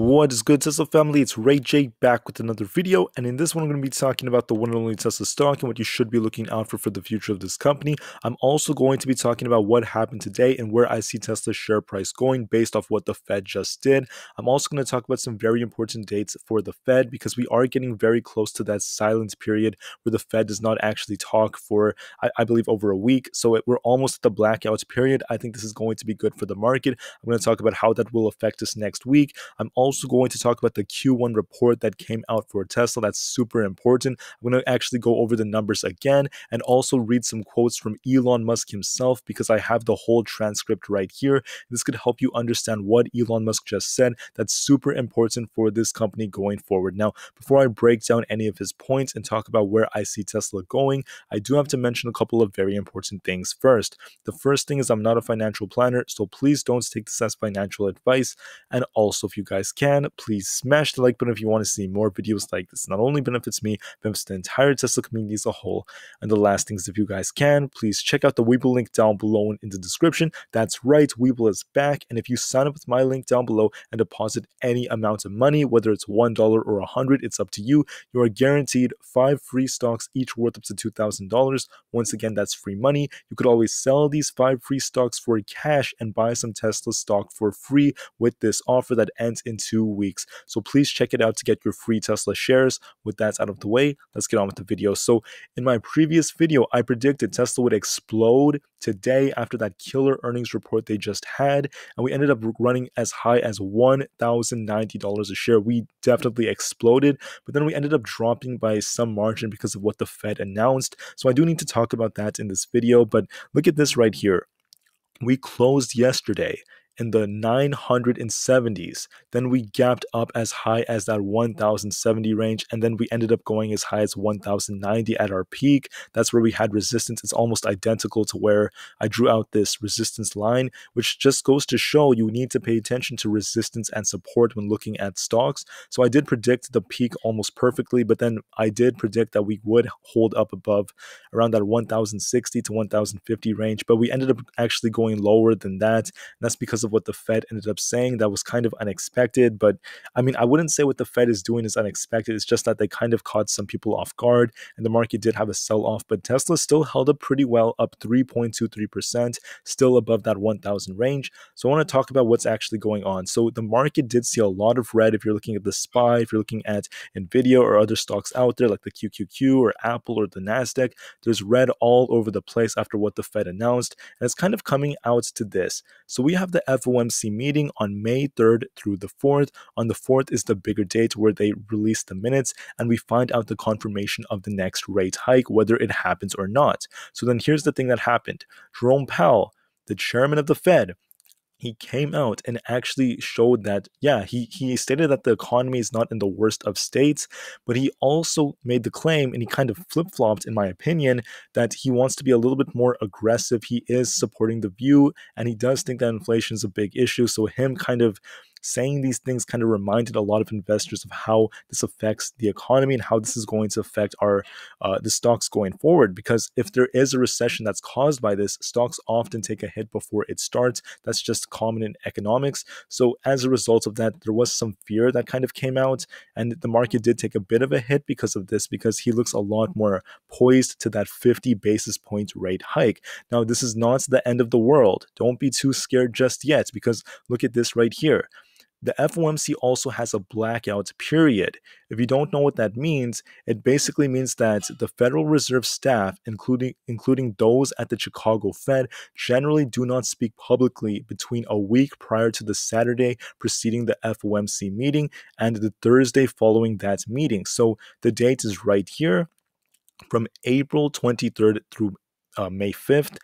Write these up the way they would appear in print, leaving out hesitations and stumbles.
What is good, Tesla family? It's Ray J back with another video, and in this one I'm going to be talking about the one and only Tesla stock and what you should be looking out for the future of this company. I'm also going to be talking about what happened today and where I see Tesla's share price going based off what the Fed just did. I'm also going to talk about some very important dates for the Fed because we are getting very close to that silence period where the Fed does not actually talk for, I believe, over a week. So we're almost at the blackout period. I think this is going to be good for the market. I'm going to talk about how that will affect us next week. I'm also going to talk about the Q1 report that came out for Tesla. That's super important. I'm going to actually go over the numbers again and also read some quotes from Elon Musk himself because I have the whole transcript right here. This could help you understand what Elon Musk just said. That's super important for this company going forward. Now, before I break down any of his points and talk about where I see Tesla going, I do have to mention a couple of very important things first. The first thing is I'm not a financial planner, so please don't take this as financial advice. And also, if you guys can, please smash the like button if you want to see more videos like this. Not only benefits me, benefits the entire Tesla community as a whole. And the last thing is, if you guys can, please check out the Webull link down below in the description. That's right, Webull is back. And if you sign up with my link down below and deposit any amount of money, whether it's $1 or $100, it's up to you. You are guaranteed 5 free stocks, each worth up to $2,000. Once again, that's free money. You could always sell these 5 free stocks for cash and buy some Tesla stock for free with this offer that ends in 2 weeks. So please check it out to get your free Tesla shares. With that out of the way, let's get on with the video. So in my previous video, I predicted Tesla would explode today after that killer earnings report they just had, and we ended up running as high as $1,090 a share. We definitely exploded, but then we ended up dropping by some margin because of what the Fed announced. So I do need to talk about that in this video, but look at this right here. We closed yesterday in the 970s. Then we gapped up as high as that 1070 range, and then we ended up going as high as 1090 at our peak. That's where we had resistance. It's almost identical to where I drew out this resistance line, which just goes to show you need to pay attention to resistance and support when looking at stocks. So I did predict the peak almost perfectly, but then I did predict that we would hold up above around that 1060 to 1050 range, but we ended up actually going lower than that. And that's because of what the Fed ended up saying. That was kind of unexpected, but I mean, I wouldn't say what the Fed is doing is unexpected. It's just that they kind of caught some people off guard, and the market did have a sell-off, but Tesla still held up pretty well, up 3.23%, still above that 1,000 range. So I want to talk about what's actually going on. So the market did see a lot of red. If you're looking at the SPY, if you're looking at Nvidia or other stocks out there like the QQQ or Apple or the NASDAQ, there's red all over the place after what the Fed announced, and it's kind of coming out to this. So we have the FOMC meeting on May 3rd through the 4th. On the 4th is the bigger date where they release the minutes and we find out the confirmation of the next rate hike, whether it happens or not. So then here's the thing that happened. Jerome Powell, the chairman of the Fed, he came out and actually showed that, yeah, he stated that the economy is not in the worst of states, but he also made the claim, and he kind of flip-flopped, in my opinion, that he wants to be a little bit more aggressive. He is supporting the view, and he does think that inflation is a big issue. So him kind of saying these things kind of reminded a lot of investors of how this affects the economy and how this is going to affect our the stocks going forward. Because if there is a recession that's caused by this, stocks often take a hit before it starts. That's just common in economics. So as a result of that, there was some fear that kind of came out, and the market did take a bit of a hit because of this, because he looks a lot more poised to that 50 basis point rate hike. Now, this is not the end of the world. Don't be too scared just yet, because look at this right here. The FOMC also has a blackout period. If you don't know what that means, it basically means that the Federal Reserve staff, including those at the Chicago Fed, generally do not speak publicly between a week prior to the Saturday preceding the FOMC meeting and the Thursday following that meeting. So the date is right here, from April 23rd through May 5th.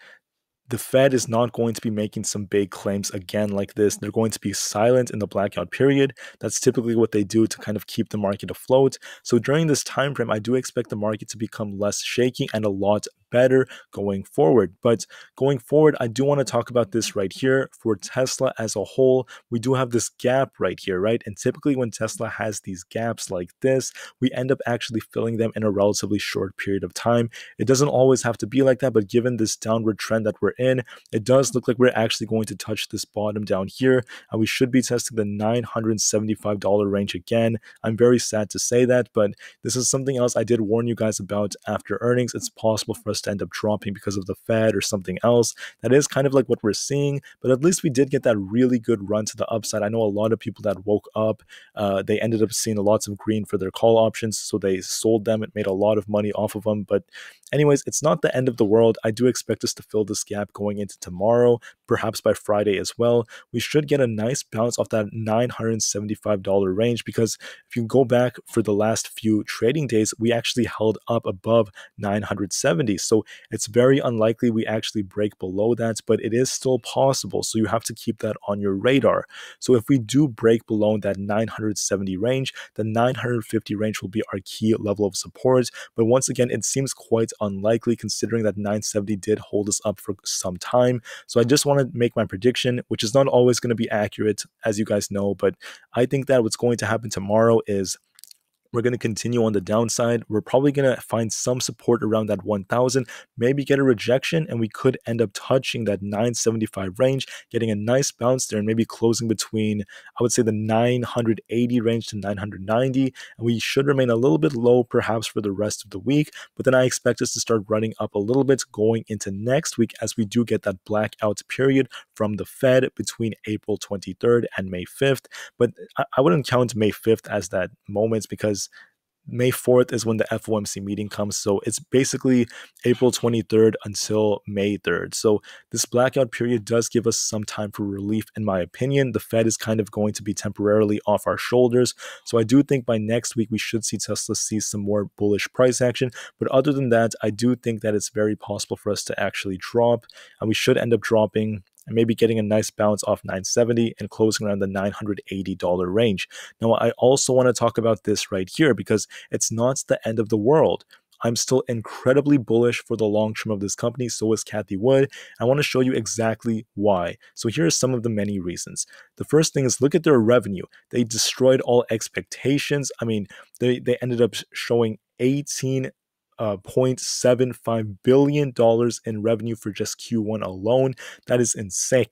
The Fed is not going to be making some big claims again like this. They're going to be silent in the blackout period. That's typically what they do to kind of keep the market afloat. So during this time frame, I do expect the market to become less shaky and a lot better going forward. But going forward, I do want to talk about this right here. For Tesla as a whole, we do have this gap right here, right? And typically when Tesla has these gaps like this, we end up actually filling them in a relatively short period of time. It doesn't always have to be like that, but given this downward trend that we're in, it does look like we're actually going to touch this bottom down here, and we should be testing the $975 range again. I'm very sad to say that, but this is something else I did warn you guys about after earnings. It's possible for us to end up dropping because of the Fed or something else. That is kind of like what we're seeing, but at least we did get that really good run to the upside. I know a lot of people that woke up, they ended up seeing lots of green for their call options, so they sold them. It made a lot of money off of them, but anyways, it's not the end of the world. I do expect us to fill this gap going into tomorrow, perhaps by Friday as well. We should get a nice bounce off that $975 range, because if you go back for the last few trading days, we actually held up above 970. So it's very unlikely we actually break below that, but it is still possible. So you have to keep that on your radar. So if we do break below that 970 range, the 950 range will be our key level of support. But once again, it seems quite unlikely considering that 970 did hold us up for some time. So I just want to make my prediction, which is not always going to be accurate, as you guys know, but I think that what's going to happen tomorrow is we're going to continue on the downside. We're probably going to find some support around that 1,000, maybe get a rejection, and we could end up touching that 975 range, getting a nice bounce there, and maybe closing between, I would say, the 980 range to 990. And we should remain a little bit low perhaps for the rest of the week, but then I expect us to start running up a little bit going into next week as we do get that blackout period from the Fed between April 23rd and May 5th. But I wouldn't count May 5th as that moment, because May 4th is when the FOMC meeting comes. So it's basically April 23rd until May 3rd. So this blackout period does give us some time for relief, in my opinion. The Fed is kind of going to be temporarily off our shoulders. So I do think by next week, we should see Tesla see some more bullish price action. But other than that, I do think that it's very possible for us to actually drop, and we should end up dropping and maybe getting a nice bounce off 970 and closing around the $980 range. Now, I also want to talk about this right here because it's not the end of the world. I'm still incredibly bullish for the long term of this company. So is Cathie Wood. I want to show you exactly why. So here are some of the many reasons. The first thing is, look at their revenue. They destroyed all expectations. I mean, they ended up showing 18.75 billion in revenue for just Q1 alone. That is insane.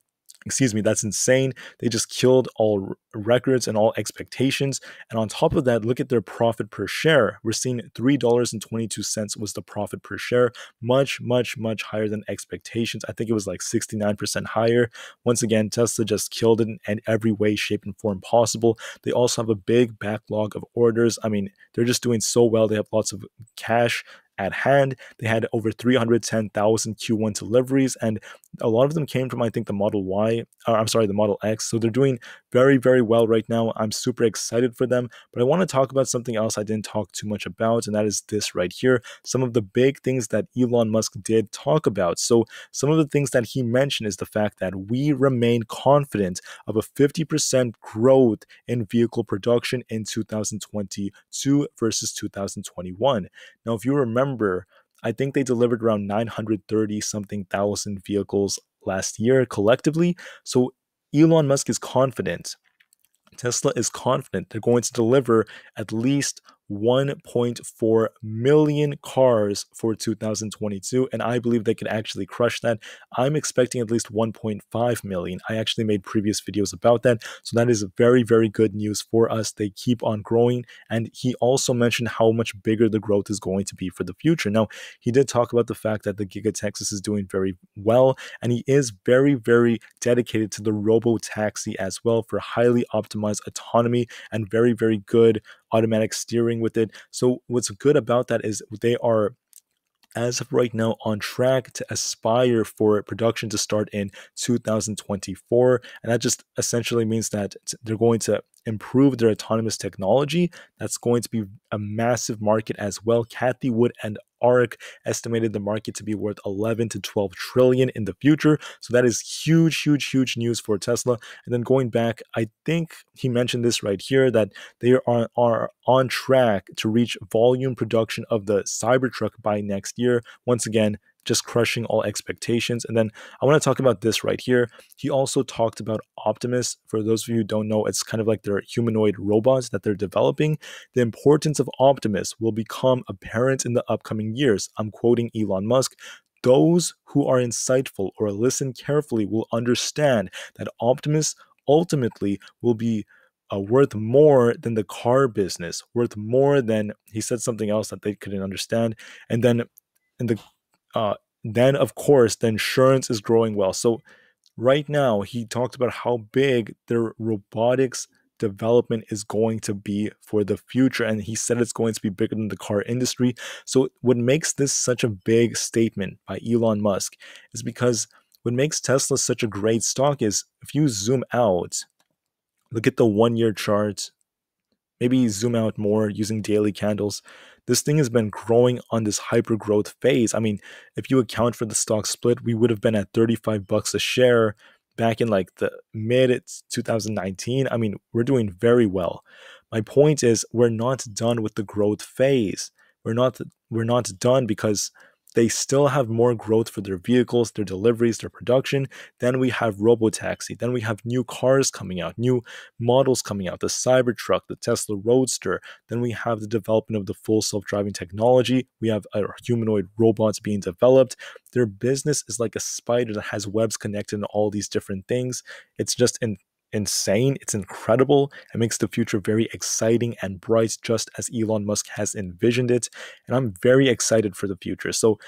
Excuse me, that's insane. They just killed all records and all expectations. And on top of that, look at their profit per share. We're seeing $3.22 was the profit per share. Much, much, much higher than expectations. I think it was like 69% higher. Once again, Tesla just killed it in every way, shape, and form possible. They also have a big backlog of orders. I mean, they're just doing so well. They have lots of cash at hand. They had over 310,000 Q1 deliveries, and a lot of them came from, I think, the Model Y, or I'm sorry, the Model X. So they're doing very, very well right now. I'm super excited for them, but I want to talk about something else I didn't talk too much about, and that is this right here. Some of the big things that Elon Musk did talk about. So some of the things that he mentioned is the fact that we remain confident of a 50% growth in vehicle production in 2022 versus 2021. Now, if you remember, I think they delivered around 930 something thousand vehicles last year collectively. So Elon Musk is confident. Tesla is confident they're going to deliver at least 1.4 million cars for 2022, and I believe they could actually crush that. I'm expecting at least 1.5 million. I actually made previous videos about that, so that is very, very good news for us. They keep on growing, and he also mentioned how much bigger the growth is going to be for the future. Now, he did talk about the fact that the Giga Texas is doing very well, and he is very, very dedicated to the robo-taxi as well for highly optimized autonomy and very, very good automatic steering with it. So what's good about that is they are, as of right now, on track to aspire for production to start in 2024. And that just essentially means that they're going to improve their autonomous technology. That's going to be a massive market as well. Cathie Wood and ARK estimated the market to be worth 11 to 12 trillion in the future. So that is huge, huge, huge news for Tesla. And then going back, I think he mentioned this right here, that they are on track to reach volume production of the Cybertruck by next year. Once again, just crushing all expectations. And then I want to talk about this right here. He also talked about Optimus. For those of you who don't know, it's kind of like their humanoid robots that they're developing. The importance of Optimus will become apparent in the upcoming years. I'm quoting Elon Musk. Those who are insightful or listen carefully will understand that Optimus ultimately will be worth more than the car business, worth more than, he said something else that they couldn't understand. And then, and uh, then of course, the insurance is growing well. So right now, he talked about how big their robotics development is going to be for the future, and he said it's going to be bigger than the car industry. So what makes this such a big statement by Elon Musk is because what makes Tesla such a great stock is if you zoom out, look at the 1 year chart, maybe zoom out more using daily candles. This thing has been growing on this hyper growth phase. I mean, if you account for the stock split, we would have been at 35 bucks a share back in like the mid 2019. I mean, we're doing very well. My point is we're not done with the growth phase. We're not done because they still have more growth for their vehicles, their deliveries, their production. Then we have robotaxi. Then we have new cars coming out, new models coming out, the Cybertruck, the Tesla Roadster. Then we have the development of the full self-driving technology. We have humanoid robots being developed. Their business is like a spider that has webs connected to all these different things. It's just insane. It's incredible. It makes the future very exciting and bright, just as Elon Musk has envisioned it. And I'm very excited for the future. So,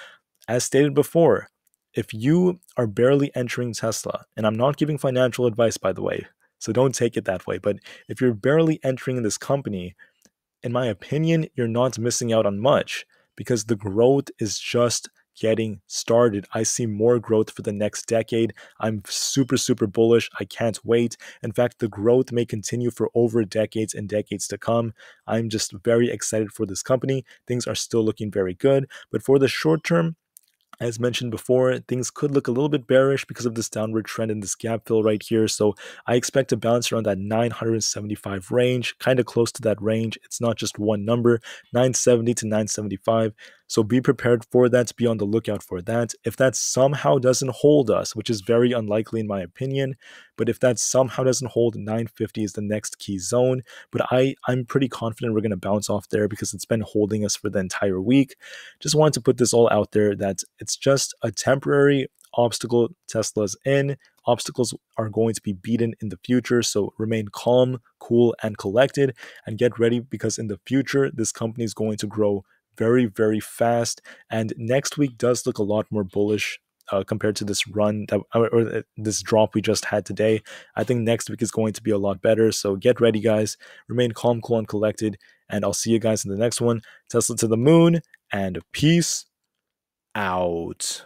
as stated before, if you are barely entering Tesla, and I'm not giving financial advice, by the way, so don't take it that way, but if you're barely entering this company, in my opinion, you're not missing out on much because the growth is just getting started. I see more growth for the next decade. I'm super, super bullish. I can't wait. In fact, the growth may continue for over decades and decades to come. I'm just very excited for this company. Things are still looking very good. But for the short term, as mentioned before, things could look a little bit bearish because of this downward trend in this gap fill right here. So I expect to bounce around that 975 range, kind of close to that range. It's not just one number, 970 to 975. So be prepared for that. Be on the lookout for that. If that somehow doesn't hold us, which is very unlikely in my opinion, but if that somehow doesn't hold, 950 is the next key zone. But I'm pretty confident we're going to bounce off there because it's been holding us for the entire week. Just wanted to put this all out there that it's just a temporary obstacle Tesla's in. Obstacles are going to be beaten in the future, so remain calm, cool, and collected, and get ready because in the future, this company is going to grow very, very fast. And next week does look a lot more bullish compared to this run that or this drop we just had today. I think next week is going to be a lot better. So get ready, guys. Remain calm, cool, and collected. And I'll see you guys in the next one. Tesla to the moon, and peace out.